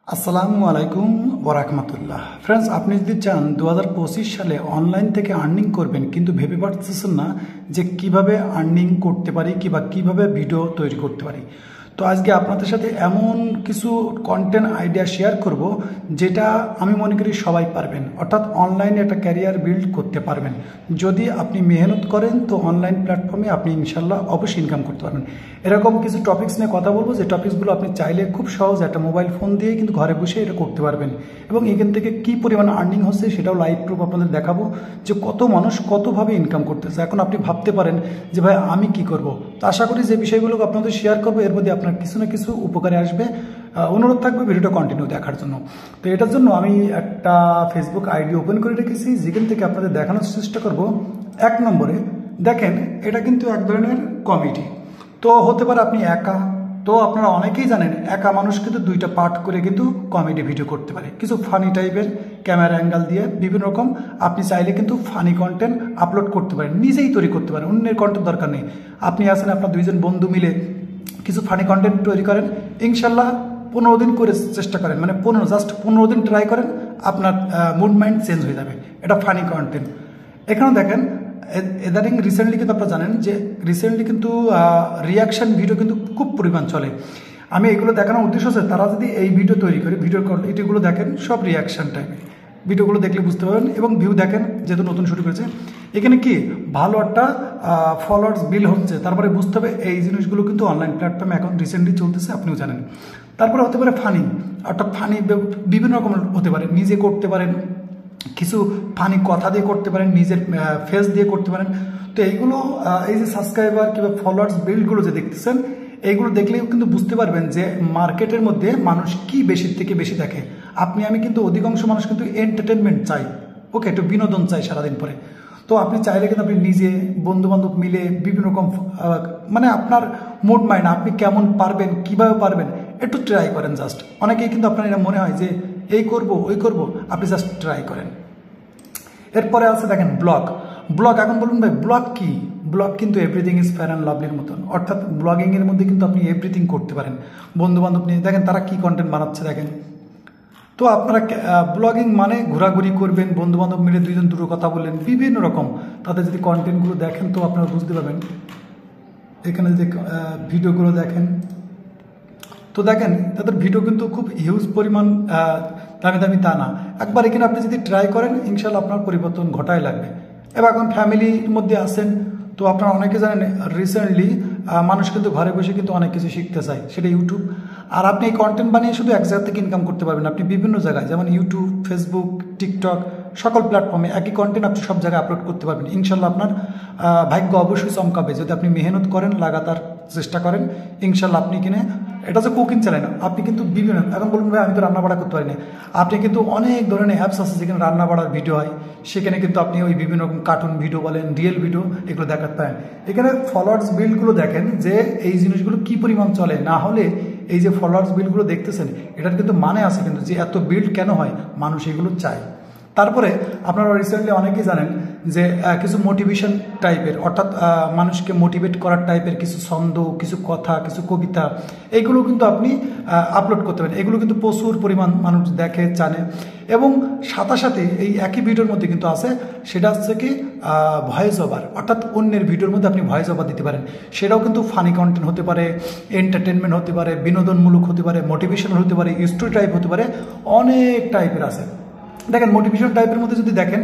আসসালামু আলাইকুম ওরহমতুল্লাহ। ফ্রেন্ডস, আপনি যদি চান 2025 সালে অনলাইন থেকে আর্নিং করবেন কিন্তু ভেবে পাচ্ছেন না যে কিভাবে আর্নিং করতে পারি কিংবা কিভাবে ভিডিও তৈরি করতে পারি, তো আজকে আপনাদের সাথে এমন কিছু কন্টেন্ট আইডিয়া শেয়ার করব যেটা আমি মনে করি সবাই পারবেন, অর্থাৎ অনলাইনে একটা ক্যারিয়ার বিল্ড করতে পারবেন। যদি আপনি মেহনত করেন তো অনলাইন প্ল্যাটফর্মে আপনি ইনশাল্লাহ অবশ্যই ইনকাম করতে পারবেন। এরকম কিছু টপিকস নিয়ে কথা বলবো যে টপিকসগুলো আপনি চাইলে খুব সহজ একটা মোবাইল ফোন দিয়ে কিন্তু ঘরে বসে এটা করতে পারবেন এবং এখান থেকে কী পরিমাণ আর্নিং হচ্ছে সেটাও লাইভ প্রুফ আপনাদের দেখাবো যে কত মানুষ কতভাবে ইনকাম করতেছে। এখন আপনি ভাবতে পারেন যে ভাই আমি কি করব, তো আশা করি যে বিষয়গুলো আপনাদের শেয়ার করবো এর মধ্যে আপনার কিছু না কিছু উপকারে আসবে। অনুরোধ থাকবে ভিডিওটা কন্টিনিউ দেখার জন্য। তো এটার জন্য আমি একটা ফেসবুক আইডি ওপেন করে রেখেছি যেখান থেকে আপনাদের দেখানোর চেষ্টা করব। 1 নম্বরে দেখেন, এটা কিন্তু এক ধরনের কমেডি, তো হতে পারে আপনি একা, তো আপনারা অনেকেই জানেন একা মানুষ কিন্তু 2টা পার্ট করে কিন্তু কমেডি ভিডিও করতে পারে, কিছু ফানি টাইপের ক্যামেরা অ্যাঙ্গেল দিয়ে বিভিন্ন রকম। আপনি চাইলে কিন্তু ফানি কন্টেন্ট আপলোড করতে পারেন, নিজেই তৈরি করতে পারেন, অন্যের কন্টেন্ট দরকার নেই। আপনি আছেন আপনার 2জন বন্ধু মিলে কিছু ফানি কন্টেন্ট তৈরি করেন, ইনশাল্লাহ 15 দিন করে চেষ্টা করেন, মানে 15 দিন ট্রাই করেন, আপনার মুড মাইন্ড চেঞ্জ হয়ে যাবে। এটা ফানি কন্টেন্ট। এখানে দেখেন এদারিং রিসেন্টলি কিন্তু আপনারা জানেন যে রিসেন্টলি কিন্তু রিয়াকশান ভিডিও কিন্তু খুব পরিমাণ চলে। আমি এগুলো দেখানোর উদ্দেশ্য আছে তারা যদি এই ভিডিও তৈরি করে ভিডিও এটিগুলো দেখেন সব রিয়াকশান টাইপের ভিডিওগুলো দেখলে বুঝতে পারবেন এবং ভিউ দেখেন যেহেতু নতুন শুরু করেছে। এখানে কি ভালো একটা ফলোয়ার্স বিল হচ্ছে, তারপরে বুঝতে হবে এই জিনিসগুলো কিন্তু অনলাইন প্ল্যাটফর্মে এখন রিসেন্টলি চলতেছে, আপনিও জানেন। তারপরে হতে পারে ফানি, একটা ফানি বিভিন্ন রকম হতে পারে, নিজে করতে পারেন, কিছু ফানি কথা দিয়ে করতে পারেন, নিজের ফেস দিয়ে করতে পারেন। তো এইগুলো এই যে সাবস্ক্রাইবার কিংবা ফলোয়ার্স বিল্ডগুলো যে দেখতেছেন এইগুলো দেখলেও কিন্তু বুঝতে পারবেন যে মার্কেটের মধ্যে মানুষ কি বেশির থেকে বেশি দেখে। আমি কিন্তু অধিকাংশ মানুষ কিন্তু এন্টারটেনমেন্ট চাই, ওকে, একটু বিনোদন চাই সারাদিন পরে। তো আপনি চাইলে কিন্তু আপনি নিজে বন্ধু বান্ধব মিলে বিভিন্ন রকম মানে আপনার মুড মাইন্ড আপনি কেমন পারবেন কিভাবে পারবেন একটু ট্রাই করেন জাস্ট। অনেকেই কিন্তু আপনার এটা মনে হয় যে এই করব ওই করব, আপনি জাস্ট ট্রাই করেন। এরপরে আছে দেখেন ব্লগ। এখন বলুন ভাই ব্লগ কি? ব্লগ কিন্তু এভরিথিং ইজ ফেয়ার অ্যান্ড লাভলির মতন, অর্থাৎ ব্লগিংয়ের মধ্যে কিন্তু আপনি এভরিথিং করতে পারেন। বন্ধু বান্ধব নিয়ে দেখেন তারা কি কন্টেন্ট বানাচ্ছে দেখেন। তো আপনারা ব্লগিং মানে ঘোরাঘুরি করবেন, বন্ধু বান্ধব মিলে 2জন দুটো কথা বললেন, বিভিন্ন রকম তাদের যদি কন্টেন্টগুলো দেখেন তো আপনারা বুঝতে পারবেন। এখানে যদি ভিডিওগুলো দেখেন তো দেখেন তাদের ভিডিও কিন্তু খুব হিউজ পরিমাণ দামি দামি তা না, একবার এখানে আপনি যদি ট্রাই করেন ইনশাল্লাহ আপনার পরিবর্তন ঘটাই লাগবে। এবার এখন ফ্যামিলির মধ্যে আসেন, তো আপনারা অনেকে জানেন রিসেন্টলি মানুষ কিন্তু ঘরে বসে কিন্তু অনেক কিছু শিখতে চায়, সেটা ইউটিউব। আর আপনি এই কন্টেন্ট বানিয়ে শুধু এক জায়গা থেকে ইনকাম করতে পারবেন, আপনি বিভিন্ন জায়গায় যেমন ইউটিউব, ফেসবুক, টিকটক সকল প্ল্যাটফর্মে একই কন্টেন্ট আপনি সব জায়গায় আপলোড করতে পারবেন। ইনশাল্লাহ আপনার ভাগ্য অবশ্যই চমকাবে যদি আপনি মেহনত করেন, লাগাতার চেষ্টা করেন। ইনশাল্লাহ আপনি কিনে এটা যে কুকিং চ্যানেল, আপনি কিন্তু বিভিন্ন, এখন বলুন ভাই আমি তো রান্না বাড়া করতে পারি না, আপনি কিন্তু অনেক ধরনের অ্যাপস আছে যেখানে রান্না বাড়ার ভিডিও হয়, সেখানে কিন্তু আপনি ওই বিভিন্ন রকম কার্টুন ভিডিও বলেন, রিয়েল ভিডিও এগুলো দেখাতে পারেন। এখানে ফলোয়ার্স বিল্ডগুলো দেখেন যে এই জিনিসগুলো কি পরিমাণ চলে, না হলে এই যে ফলোয়ার্স বিল্ডগুলো দেখতেছেন এটার কিন্তু মানে আছে কিন্তু যে এত বিল্ড কেন হয়, মানুষ এগুলো চায়। তারপরে আপনারা রিসেন্টলি অনেকেই জানেন যে কিছু মোটিভেশন টাইপের, অর্থাৎ মানুষকে মোটিভেট করার টাইপের কিছু ছন্দ, কিছু কথা, কিছু কবিতা, এইগুলো কিন্তু আপনি আপলোড করতে পারেন। এগুলো কিন্তু প্রচুর পরিমাণ মানুষ দেখে জানে এবং সাথে সাথে এই একই ভিডিওর মধ্যে কিন্তু আছে সেটা হচ্ছে কি ভয়েস ওভার, অর্থাৎ অন্যের ভিডিওর মধ্যে আপনি ভয়েস ওভার দিতে পারেন। সেটাও কিন্তু ফানি কন্টেন্ট হতে পারে, এন্টারটেনমেন্ট হতে পারে, বিনোদনমূলক হতে পারে, মোটিভেশনাল হতে পারে, স্টোরি টাইপ হতে পারে, অনেক টাইপের আছে। দেখেন মোটিভেশন টাইপের মধ্যে যদি দেখেন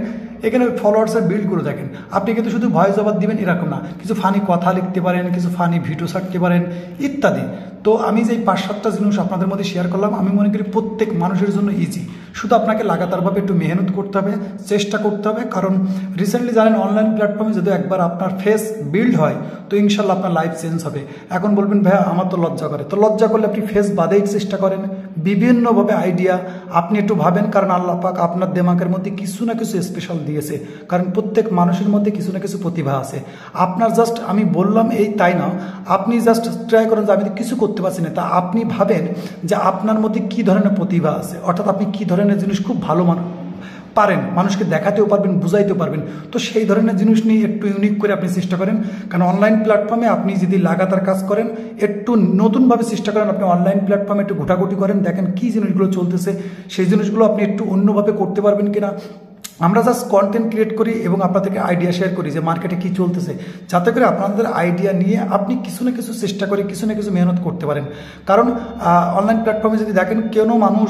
এখানে ফলোয়ার্সের বিল্ডগুলো দেখেন, আপনি কিন্তু শুধু ভয়েস ওভার দিবেন এরকম না, কিছু ফানি কথা লিখতে পারেন, কিছু ফানি ভিডিও ছাড়তে পারেন ইত্যাদি। তো আমি যে 5-7টা জিনিস আপনাদের মধ্যে শেয়ার করলাম আমি মনে করি প্রত্যেক মানুষের জন্য ইজি, শুধু আপনাকে লাগাতারভাবে একটু মেহনত করতে হবে, চেষ্টা করতে হবে। কারণ রিসেন্টলি জানেন অনলাইন প্ল্যাটফর্মে যদি একবার আপনার ফেস বিল্ড হয় তো ইনশাল্লাহ আপনার লাইফ চেঞ্জ হবে। এখন বলবেন ভাইয়া আমার তো লজ্জা করে, তো লজ্জা করলে আপনি ফেস বাদেই চেষ্টা করেন, বিভিন্নভাবে আইডিয়া আপনি একটু ভাবেন, কারণ আল্লাহ পাক আপনার দিমাগের মধ্যে কিছু না কিছু স্পেশাল দিয়েছে, কারণ প্রত্যেক মানুষের মধ্যে কিছু না কিছু প্রতিভা আছে। আপনার জাস্ট আমি বললাম এই তাই না, আপনি জাস্ট ট্রাই করেন যে আমি তো কিছু করতে পারছি না, তা আপনি ভাবেন যে আপনার মধ্যে কি ধরনের প্রতিভা আছে, অর্থাৎ আপনি কি ধরনের জিনিস খুব পারেন, মানুষকে দেখাতেও পারবেন, বুঝাইতেও পারবেন। তো সেই ধরনের জিনিস নিয়ে একটু ইউনিক করে আপনি চেষ্টা করেন, কারণ অনলাইন প্ল্যাটফর্মে আপনি যদি লাগাতার কাজ করেন, একটু নতুনভাবে চেষ্টা করেন, আপনি অনলাইন প্ল্যাটফর্মে একটু ঘোটাঘুটি করেন, দেখেন কী জিনিসগুলো চলতেছে, সেই জিনিসগুলো আপনি একটু অন্যভাবে করতে পারবেন কিনা। আমরা জাস্ট কন্টেন্ট ক্রিয়েট করি এবং আপনাদেরকে আইডিয়া শেয়ার করি যে মার্কেটে কী চলতেছে, যাতে করে আপনাদের আইডিয়া নিয়ে আপনি কিছু না কিছু চেষ্টা করে কিছু না কিছু মেহনত করতে পারেন। কারণ অনলাইন প্ল্যাটফর্মে যদি দেখেন কোনো মানুষ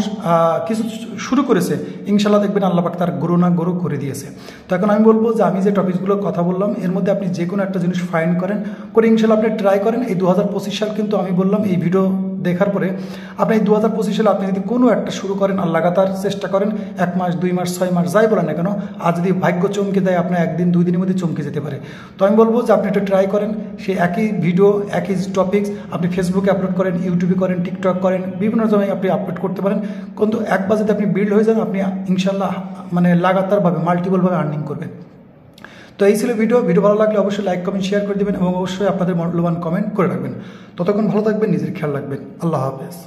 কিছু শুরু করেছে, ইনশাল্লাহ দেখবেন আল্লাহ পাক তার গরু না গরু করে দিয়েছে। তো এখন আমি বলবো যে আমি যে টপিকসগুলোর কথা বললাম এর মধ্যে আপনি যে কোনো একটা জিনিস ফাইন্ড করেন, করে ইনশাল্লাহ আপনি ট্রাই করেন। এই 2025 সাল কিন্তু আমি বললাম এই ভিডিও দেখার পরে আপনি এই 2025 সালে আপনি যদি কোনো একটা শুরু করেন আর লাগাতার চেষ্টা করেন, 1 মাস 2 মাস 6 মাস যাই বলেন না কেন, আর যদি ভাগ্য চমকে দেয় আপনার 1 দিন 2 দিনের মধ্যে চমকে যেতে পারে। তো আমি বলবো যে আপনি একটু ট্রাই করেন, সেই একই ভিডিও একই টপিকস আপনি ফেসবুকে আপলোড করেন, ইউটিউবে করেন, টিকটক করেন, বিভিন্ন জায়গায় আপনি আপলোড করতে পারেন। কিন্তু একবার যদি আপনি বিল্ড হয়ে যান, আপনি ইনশাল্লাহ মানে লাগাতারভাবে মাল্টিপলভাবে আর্নিং করবেন। তো এই ছিল ভিডিও ভালো লাগলে অবশ্যই লাইক কমেন্ট শেয়ার করে দেবেন এবং অবশ্যই আপনাদের মূল্যবান কমেন্ট করে রাখবেন। ততক্ষণ ভালো থাকবেন, নিজের খেয়াল রাখবেন। আল্লাহ হাফেজ।